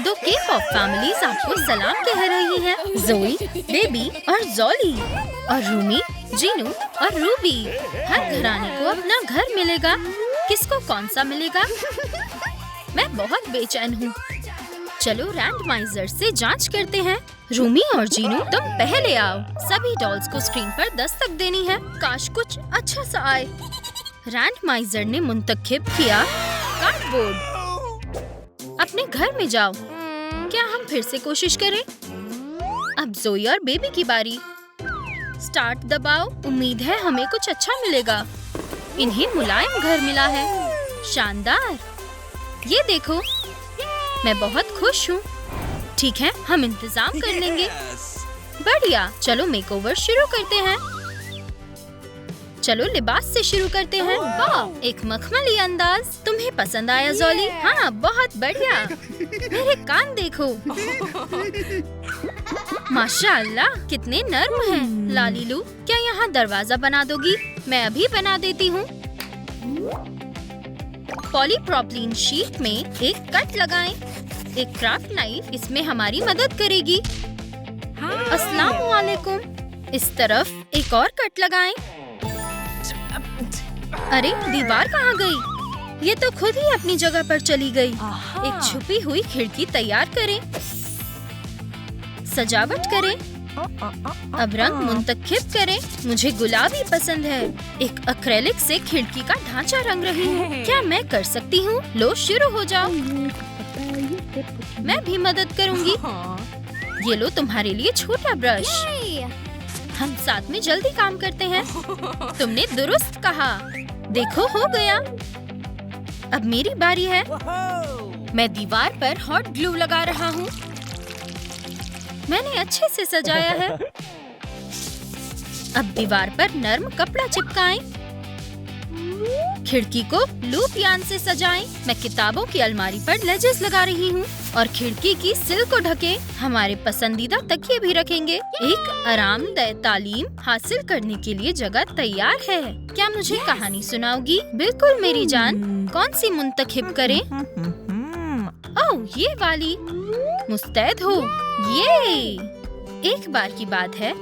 दो के pop families आपको सलाम कह रही हैं। जोई, बेबी और जॉली और रूमी, जीनू और रूबी। हर घराने को अपना घर मिलेगा। किसको कौन सा मिलेगा? मैं बहुत बेचैन हूँ। चलो रैंडमाइजर से जांच करते हैं। रूमी और जीनू, तुम पहले आओ। सभी डॉल्स को स्क्रीन पर दस्तक देनी है। काश कुछ अच्छा सा आए। रैंडमाइजर ने मुंतखब किया कार्डबोर्ड। अपने घर में जाओ। क्या हम फिर से कोशिश करें? अब जोई और बेबी की बारी। स्टार्ट दबाओ। उम्मीद है हमें कुछ अच्छा मिलेगा। इन्हें मुलायम घर मिला है। शानदार। ये देखो, मैं बहुत खुश हूँ। ठीक है, हम इंतजाम कर लेंगे। बढ़िया। चलो मेकओवर शुरू करते हैं। चलो लिबास से शुरू करते हैं। वाह, एक मखमली अंदाज। तुम्हें पसंद आया जॉली? हाँ, बहुत बढ़िया। मेरे कान देखो। माशाअल्लाह, कितने नर्म हैं। लालीलू, क्या यहाँ दरवाजा बना दोगी? मैं अभी बना देती हूँ। पॉलीप्रोपिलीन शीट में एक कट लगाएं। एक क्राफ्ट नाइफ इसमें हमारी मदद करेगी। अस्सलाम वालेकुम। इस तरफ एक और कट लगाएं। अरे, दीवार कहाँ गई? ये तो खुद ही अपनी जगह पर चली गई। एक छुपी हुई खिड़की तैयार करें। सजावट करें। अब रंग मुंतखब करें। मुझे गुलाबी पसंद है। एक एक्रेलिक से खिड़की का ढांचा रंग रही हूँ। क्या मैं कर सकती हूँ? लो, शुरू हो जाओ। मैं भी मदद करूँगी। ये लो तुम्हारे लिए छोटा ब्रश। हम साथ में जल्दी काम करते हैं। तुमने दुरुस्त कहा। देखो, हो गया। अब मेरी बारी है। मैं दीवार पर हॉट ग्लू लगा रहा हूँ। मैंने अच्छे से सजाया है। अब दीवार पर नर्म कपड़ा चिपकाएं। खिड़की को लूप यान से सजाएं। मैं किताबों की अलमारी पर लेजेस लगा रही हूँ और खिड़की की सिल को ढके। हमारे पसंदीदा तकिए भी रखेंगे। एक आरामदायक तालीम हासिल करने के लिए जगह तैयार है। क्या मुझे कहानी सुनाओगी? बिल्कुल मेरी जान। कौन सी मुंतखब करें? ओह, ये वाली। मुस्तैद हो? ये एक बार की बात है।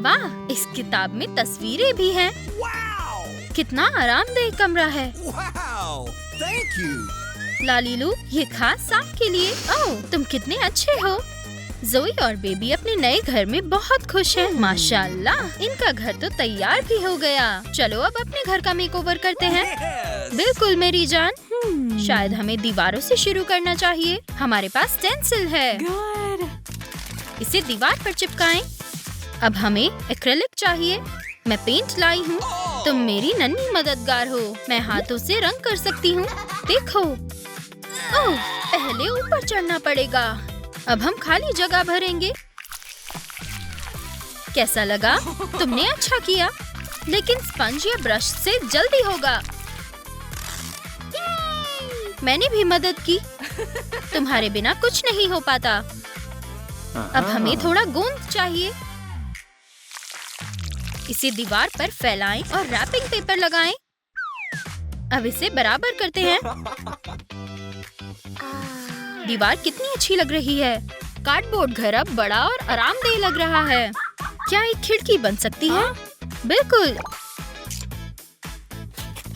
वाह, इस किताब में तस्वीरें भी हैं। कितना आरामदेह कमरा है। लालीलू, ये खास आपके लिए। ओह, तुम कितने अच्छे हो। जोई और बेबी अपने नए घर में बहुत खुश हैं। माशाअल्लाह, इनका घर तो तैयार भी हो गया। चलो अब अपने घर का मेकओवर करते हैं। बिल्कुल मेरी जान। शायद हमें दीवारों से शुरू करना चाहिए। हमारे पास स्टेंसिल है। इसे दीवार पर चिपकाएं। अब हमें एक्रेलिक चाहिए। मैं पेंट लाई हूँ। तुम मेरी नन्ही मददगार हो। मैं हाथों से रंग कर सकती हूँ। देखो। ओह, पहले ऊपर चढ़ना पड़ेगा। अब हम खाली जगह भरेंगे। कैसा लगा? तुमने अच्छा किया, लेकिन स्पंज या ब्रश से जल्दी होगा। मैंने भी मदद की। तुम्हारे बिना कुछ नहीं हो पाता। अब हमें थोड़ा गोंद चाहिए। इसे दीवार पर फैलाएं और रैपिंग पेपर लगाएं। अब इसे बराबर करते हैं। दीवार कितनी अच्छी लग रही है। कार्डबोर्ड घर अब बड़ा और आरामदेह लग रहा है। क्या एक खिड़की बन सकती है? बिल्कुल।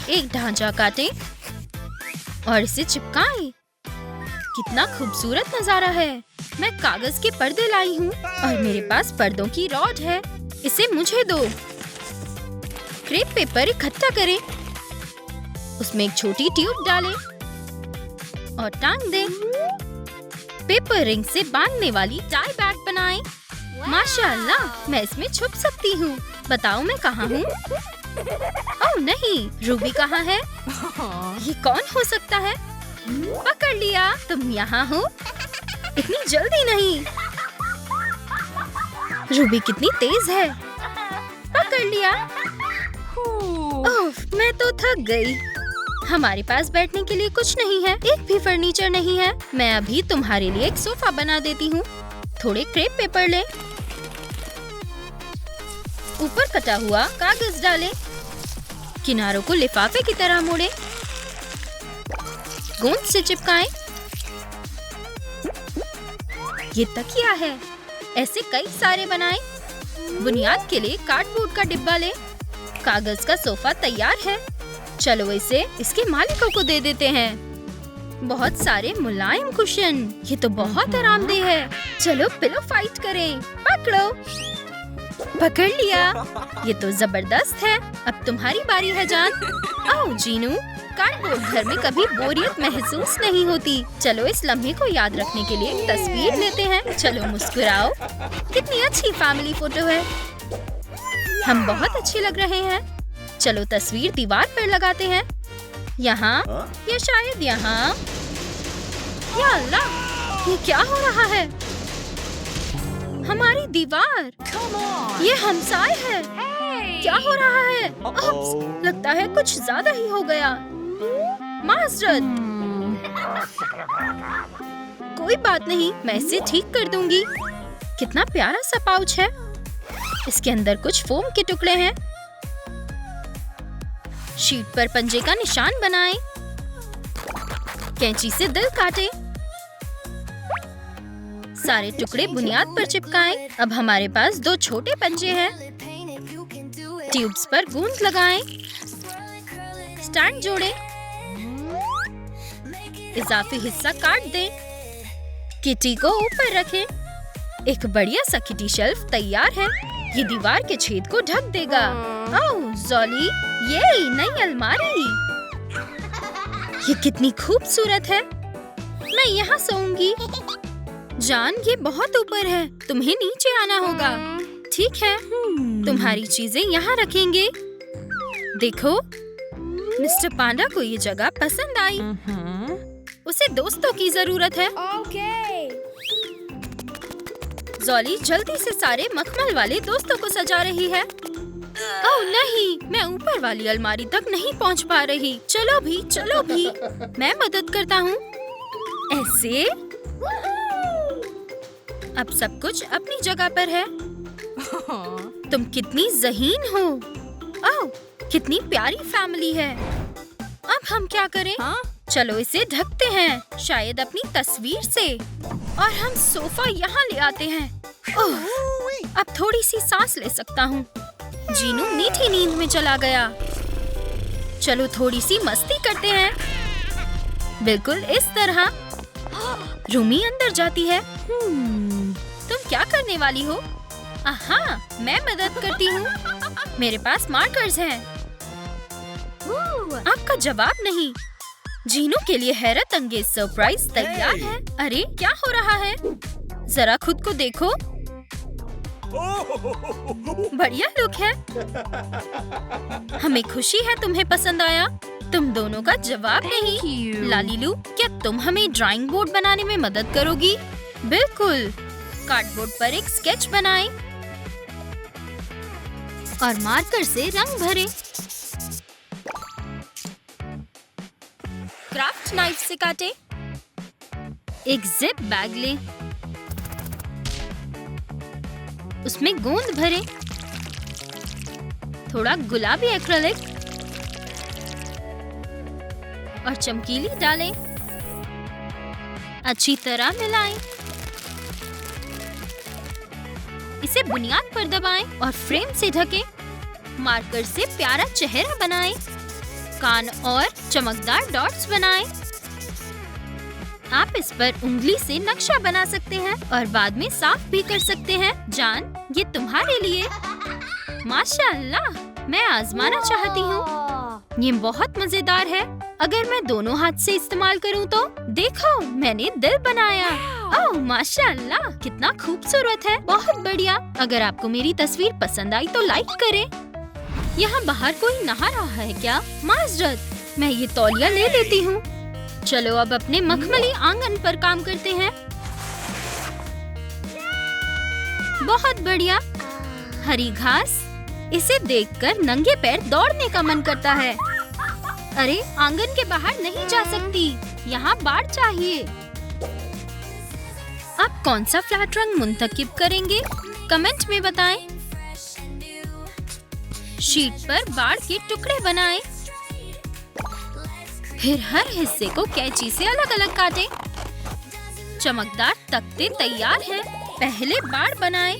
एक ढांचा काटें और इसे चिपकाएं। कितना खूबसूरत नजारा है। मैं कागज के पर्दे लाई हूँ और मेरे पास पर्दों की रॉड है। इसे मुझे दो। क्रेप पेपर इकट्ठा करें। उसमें एक छोटी ट्यूब डालें और टांग दें। पेपर रिंग से बांधने वाली टाई बैग बनाएं। माशाअल्लाह, मैं इसमें छुप सकती हूँ। बताओ मैं कहाँ हूँ? ओह नहीं, रूबी कहाँ है? ये कौन हो सकता है? पकड़ लिया। तुम यहाँ हो? इतनी जल्दी नहीं। रूबी कितनी तेज है। पकड़ लिया। ओह, मैं तो थक गई। हमारे पास बैठने के लिए कुछ नहीं है। एक भी फर्नीचर नहीं है। मैं अभी तुम्हारे लिए एक सोफा बना देती हूँ। थोड़े क्रेप पेपर ले। ऊपर कटा हुआ कागज डालें। किनारों को लिफाफे की तरह मोड़ें। गोंद से चिपकाएं। ये तकिया है। ऐसे कई सारे बनाएं। बुनियाद के लिए कार्डबोर्ड का डिब्बा ले। कागज का सोफा तैयार है। चलो इसे इसके मालिकों को दे देते हैं। बहुत सारे मुलायम कुशन, ये तो बहुत आरामदेह है। चलो पिलो फाइट करें। पकड़ो। पकड़ लिया। ये तो जबरदस्त है। अब तुम्हारी बारी है जान। आओ जीनू, कार्डबोर्ड घर में कभी बोरियत महसूस नहीं होती। चलो इस लम्हे को याद रखने के लिए एक तस्वीर लेते हैं। चलो मुस्कुराओ। कितनी अच्छी फैमिली फोटो है। हम बहुत अच्छे लग रहे हैं। चलो तस्वीर दीवार पर लगाते हैं। यहाँ या शायद यहाँ। या अल्लाह, ये क्या हो रहा है? हमारी दीवार, ये हमसाए है। क्या हो रहा है? लगता है कुछ ज्यादा ही हो गया। माजरत। कोई बात नहीं, मैं इसे ठीक कर दूंगी। कितना प्यारा सा पाउच है। इसके अंदर कुछ फोम के टुकड़े हैं। शीट पर पंजे का निशान बनाएं। कैंची से दिल काटें। सारे टुकड़े बुनियाद पर चिपकाएं। अब हमारे पास 2 छोटे पंजे हैं। ट्यूब्स पर गूंद लगाएं। स्टैंड जोड़ें। इजाफी हिस्सा काट दें। किटी को ऊपर रखें। एक बढ़िया सा किटी शेल्फ तैयार है। ये दीवार के छेद को ढक देगा। ओह ज़ोली, ये नई अलमारी। ये कितनी खूबसूरत है। मैं यहाँ सोऊंगी। जान, ये बहुत ऊपर है। तुम्हें नीचे आना होगा। ठीक है, तुम्हारी चीजें यहाँ रखेंगे। देखो, मिस्टर पांडा को ये जगह पसंद आई। उसे दोस्तों की जरूरत है। ज़ोली जल्दी से सारे मखमल वाले दोस्तों को सजा रही है। ओह नहीं, मैं ऊपर वाली अलमारी तक नहीं पहुंच पा रही। चलो भी, मैं मदद करता हूँ। ऐसे अब सब कुछ अपनी जगह पर है। तुम कितनी ज़हीन हो। ओह, कितनी प्यारी फैमिली है। अब हम क्या करें? चलो इसे ढकते हैं, शायद अपनी तस्वीर से। और हम सोफा यहाँ ले आते हैं। ओह, अब थोड़ी सी सांस ले सकता हूँ। जीनू मीठी नींद में चला गया। चलो थोड़ी सी मस्ती करते हैं। बिल्कुल इस तरह। रूमी अंदर जाती है। तुम क्या करने वाली हो? आहा, मैं मदद करती हूँ। मेरे पास मार्कर्स हैं। आपका जवाब नहीं। जीनू के लिए हैरत अंगेज सरप्राइज तैयार है। अरे क्या हो रहा है? जरा खुद को देखो। बढ़िया लुक है। हमें खुशी है तुम्हें पसंद आया। तुम दोनों का जवाब नहीं। लालीलू, क्या तुम हमें ड्राइंग बोर्ड बनाने में मदद करोगी? बिल्कुल। कार्डबोर्ड पर एक स्केच बनाएं और मार्कर से रंग भरें। क्राफ्ट नाइफ से काटें। एक जिप बैग लें। उसमें गोंद भरें। थोड़ा गुलाबी एक्रिलिक और चमकीली डालें। अच्छी तरह मिलाएं। इसे बुनियाद पर दबाएं और फ्रेम से ढकें। मार्कर से प्यारा चेहरा बनाएं। कान और चमकदार डॉट्स बनाएं। आप इस पर उंगली से नक्शा बना सकते हैं और बाद में साफ भी कर सकते हैं। जान, ये तुम्हारे लिए। माशाअल्लाह, मैं आजमाना चाहती हूँ। ये बहुत मजेदार है। अगर मैं दोनों हाथ से इस्तेमाल करूँ तो देखो, मैंने दिल बनाया। ओह माशाअल्लाह, कितना खूबसूरत है। बहुत बढ़िया। अगर आपको मेरी तस्वीर पसंद आई तो लाइक करें। यहाँ बाहर कोई नहा रहा है क्या? माजरत, मैं ये तौलिया ले लेती हूँ। चलो अब अपने मखमली आंगन पर काम करते हैं। बहुत बढ़िया। हरी घास, इसे देखकर नंगे पैर दौड़ने का मन करता है। अरे, आंगन के बाहर नहीं जा सकती। यहाँ बाड़ चाहिए। अब कौन सा फ्लैट रंग मुंतखब करेंगे? कमेंट में बताएं। शीट पर बाड़ के टुकड़े बनाएं। फिर हर हिस्से को कैंची से अलग अलग काटें। चमकदार तख्ते तैयार हैं। पहले बाड़ बनाएं,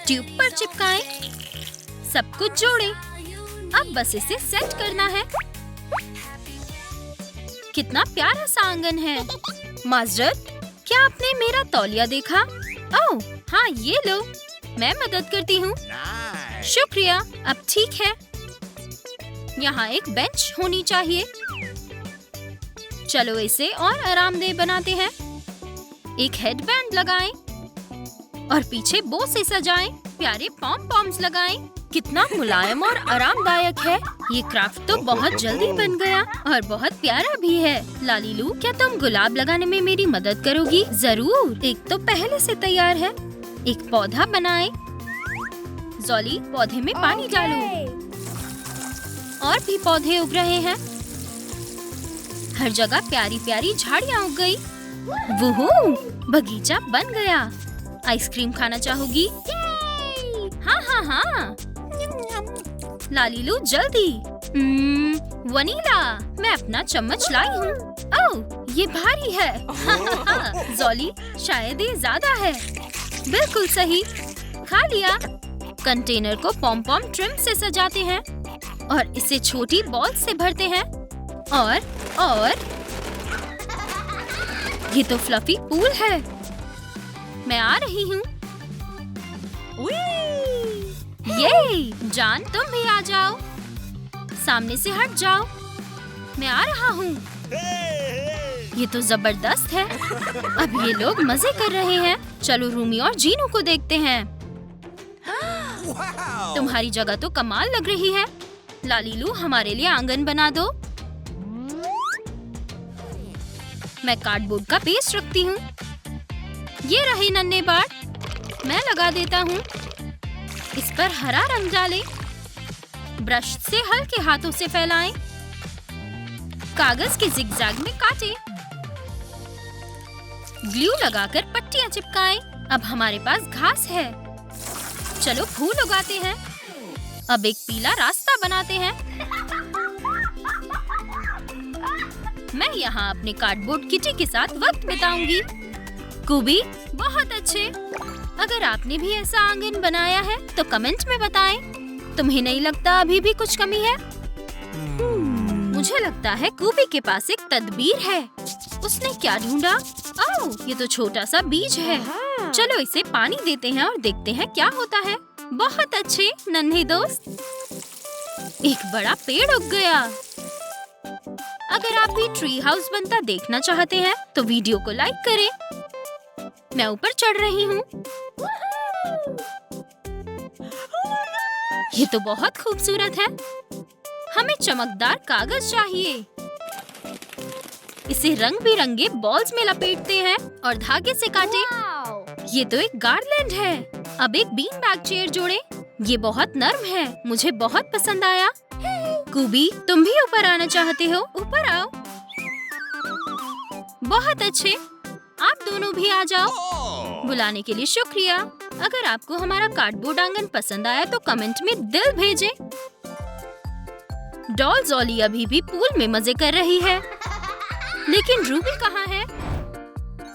ट्यूब पर चिपकाएं, सब कुछ जोड़ें। अब बस इसे सेट करना है। कितना प्यारा सा आंगन है। माजरत, क्या आपने मेरा तौलिया देखा? ओह हाँ, ये लो, मैं मदद करती हूँ। शुक्रिया, अब ठीक है। यहाँ एक बेंच होनी चाहिए। चलो इसे और आरामदेह बनाते हैं। एक हेडबैंड लगाएं और पीछे बो से सजाएं। प्यारे पॉम पॉम्स लगाएं। कितना मुलायम और आरामदायक है। ये क्राफ्ट तो बहुत जल्दी बन गया और बहुत प्यारा भी है। लालीलू, क्या तुम गुलाब लगाने में मेरी मदद करोगी? जरूर। एक तो पहले से तैयार है। एक पौधा बनाएं। ज़ोली, पौधे में पानी डालो। और भी पौधे उग रहे हैं। हर जगह प्यारी प्यारी झाड़ियाँ उग गई। वुहू, बगीचा बन गया। आइसक्रीम खाना चाहोगी? हाँ हाँ हाँ। लालीलू, जल्दी। वनीला, मैं अपना चम्मच लाई हूँ। ओह, ये भारी है। ज़ोली, शायद ये ज्यादा है। बिल्कुल सही, खा लिया। कंटेनर को पॉम पॉम ट्रिम से सजाते हैं और इसे छोटी बॉल से भरते हैं। और ये तो फ्लफी पूल है। मैं आ रही हूँ। ये जान, तुम भी आ जाओ। सामने से हट जाओ। मैं आ रहा हूँ। ये तो जबरदस्त है। अब ये लोग मजे कर रहे हैं। चलो रूमी और जीनू को देखते हैं। तुम्हारी जगह तो कमाल लग रही है। लालीलू, हमारे लिए आंगन बना दो। मैं कार्डबोर्ड का पेस्ट रखती हूँ। ये रहे नन्हे बाड़, मैं लगा देता हूँ। इस पर हरा रंग डालें। ब्रश से हल्के हाथों से फैलाएं। कागज के जिगजैग में काटें। ग्लू लगाकर पट्टियाँ चिपकाएं। अब हमारे पास घास है। चलो फूल उगाते हैं। अब एक पीला रास्ता बनाते हैं। मैं यहाँ अपने कार्डबोर्ड किटी के साथ वक्त बिताऊंगी। कूबी, बहुत अच्छे। अगर आपने भी ऐसा आंगन बनाया है तो कमेंट में बताएं। तुम्हें नहीं लगता अभी भी कुछ कमी है? मुझे लगता है कूबी के पास एक तदबीर है। उसने क्या ढूंढा? ओह, ये तो छोटा सा बीज है। चलो इसे पानी देते हैं और देखते हैं क्या होता है। बहुत अच्छे नन्हे दोस्त। एक बड़ा पेड़ उग गया। अगर आप भी ट्री हाउस बनता देखना चाहते हैं तो वीडियो को लाइक करें। मैं ऊपर चढ़ रही हूँ। ये तो बहुत खूबसूरत है। हमें चमकदार कागज चाहिए। इसे रंग बिरंगे बॉल्स में लपेटते हैं और धागे से काटें। ये तो एक गार्लैंड है। अब एक बीन बैग चेयर जोड़ें। ये बहुत नर्म है, मुझे बहुत पसंद आया। कूबी, तुम भी ऊपर आना चाहते हो? ऊपर आओ। बहुत अच्छे, आप दोनों भी आ जाओ। बुलाने के लिए शुक्रिया। अगर आपको हमारा कार्डबोर्ड आंगन पसंद आया तो कमेंट में दिल भेजें। डॉल ज़ोली अभी भी पूल में मजे कर रही है, लेकिन रूबी कहाँ है?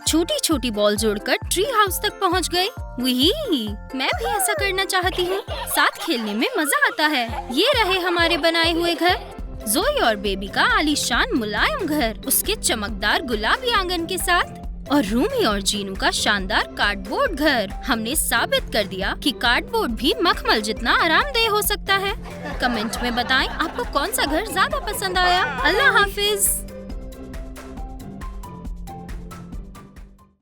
छोटी छोटी बॉल जोड़कर ट्री हाउस तक पहुँच गए। वही, मैं भी ऐसा करना चाहती हूँ। साथ खेलने में मजा आता है। ये रहे हमारे बनाए हुए घर। ज़ोई और बेबी का आलीशान मुलायम घर, उसके चमकदार गुलाबी आंगन के साथ, और रूमी और जीनू का शानदार कार्डबोर्ड घर। हमने साबित कर दिया कि कार्डबोर्ड भी मखमल जितना आरामदेह हो सकता है। कमेंट में बताएं आपको कौन सा घर ज्यादा पसंद आया। अल्लाह हाफिज।